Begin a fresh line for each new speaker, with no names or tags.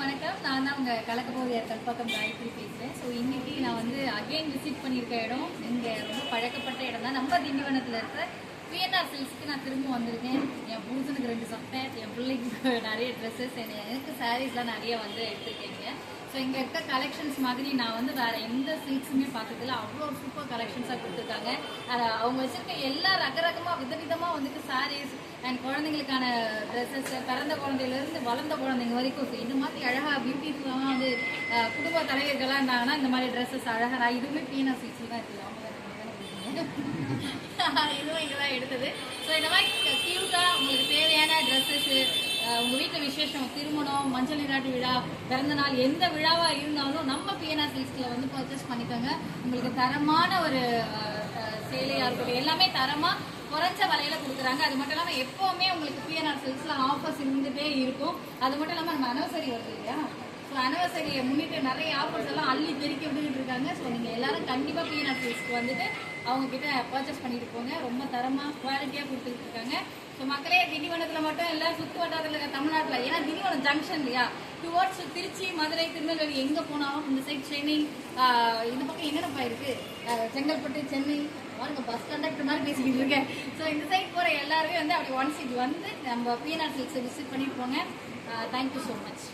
வணக்கம். நான் தான் உங்கள் கலக்கப்போதியார் கல்பாக்கம் காயத்ரி பேசுகிறேன். ஸோ இன்றைக்கி நான் வந்து அகெயின் விசிட் பண்ணியிருக்க இடம் இங்கே ரொம்ப பழக்கப்பட்ட இடம் தான். நம்ம திண்டிவனத்தில் இருக்கிற பிஎன்ஆர் சில்க்ஸ்க்கு நான் திரும்ப வந்திருக்கேன். என் புருஷனுக்கு 2 சட்டை, என் பிள்ளைக்கு நிறைய ட்ரெஸ்ஸஸ், எனக்கு சாரீஸ்லாம் நிறைய வந்து எடுத்துருக்கேங்க. ஸோ இங்கே இருக்க கலெக்ஷன்ஸ் மாதிரி நான் வந்து வேறு எந்த சில்க்ஸுமே பார்த்ததில்ல. அவ்வளோ சூப்பர் கலெக்ஷன்ஸாக கொடுத்துருக்காங்க. அவங்க வச்சுருக்க எல்லா ரகரகமாக விதவிதமாக வந்துட்டு சாரீஸ் அண்ட் குழந்தைங்களுக்கான ட்ரெஸ்ஸஸ், பிறந்த குழந்தையிலேருந்து வளர்ந்த குழந்தைங்க வரைக்கும். ஸோ இந்த மாதிரி அழகாக பியூட்டிஃபுல்லாக வந்து குடும்ப தலைவர்களாக இருந்தாங்கன்னா இந்த மாதிரி ட்ரெஸ்ஸஸ் அழகாக. நான் இதுவுமே பீனா சில்க்ஸில் தான் இருக்குது. இதுவும் இங்கே தான் எடுத்தது. ஸோ இந்த மாதிரி க்யூட்டாக உங்களுக்கு தேவையான ட்ரெஸ்ஸஸ்ஸு, உங்கள் வீட்டில் விசேஷம், திருமணம், மஞ்சள் நீராட்டு விழா, பிறந்த நாள், எந்த விழாவாக இருந்தாலும் நம்ம பிஎன்ஆர் சில்க்ஸில் வந்து பர்ச்சேஸ் பண்ணிக்கோங்க. உங்களுக்கு தரமான ஒரு சேலையாக இருக்கட்டும், எல்லாமே தரமாக குறைஞ்ச விலையில கொடுக்குறாங்க. அது மட்டும் இல்லாமல் எப்போவுமே உங்களுக்கு பிஎன்ஆர் சில்க்ஸில் ஆஃபர்ஸ் இருந்துகிட்டே இருக்கும். அது மட்டும் இல்லாமல் நம்ம அனிவர்சரி வருது இல்லையா? ஸோ அனிவர்சரியை முன்னிட்டு நிறைய ஆஃபர்ஸ் எல்லாம் அள்ளி தெறிக்க விட்டுக்கிட்டு இருக்காங்க. ஸோ நீங்கள் எல்லாரும் கண்டிப்பாக பிஎன்ஆர் சில்க்ஸ்க்கு வந்துட்டு அவங்கக்கிட்ட பர்ச்சேஸ் பண்ணிட்டு போங்க. ரொம்ப தரமாக குவாலிட்டியாக கொடுத்துட்டு இருக்காங்க. ஸோ மக்களே, திண்டிவனத்தில் மட்டும் இல்லை, சுற்று வட்டாரத்தில் இருக்க தமிழ்நாட்டில், ஏன்னா திண்டிவனம் ஜங்ஷன் இல்லையா, டுவர்ட்ஸ் திருச்சி, மதுரை, திருநெல்வேலி எங்கே போனாலும் இந்த சைட் சென்னை, இந்த பக்கம் என்னென்னப்பா இருக்குது, செங்கல்பட்டு, சென்னை, பாருங்க பஸ் கண்டக்டர் மாதிரி பேசிக்கிட்டு இருக்கேன். ஸோ இந்த சைட் போகிற எல்லாருமே வந்து அப்படி ஒன்ஸ் இது வந்து நம்ம பிஎன்ஆர் சில்க்ஸை விசிட் பண்ணிட்டு போங்க. Thank you so much.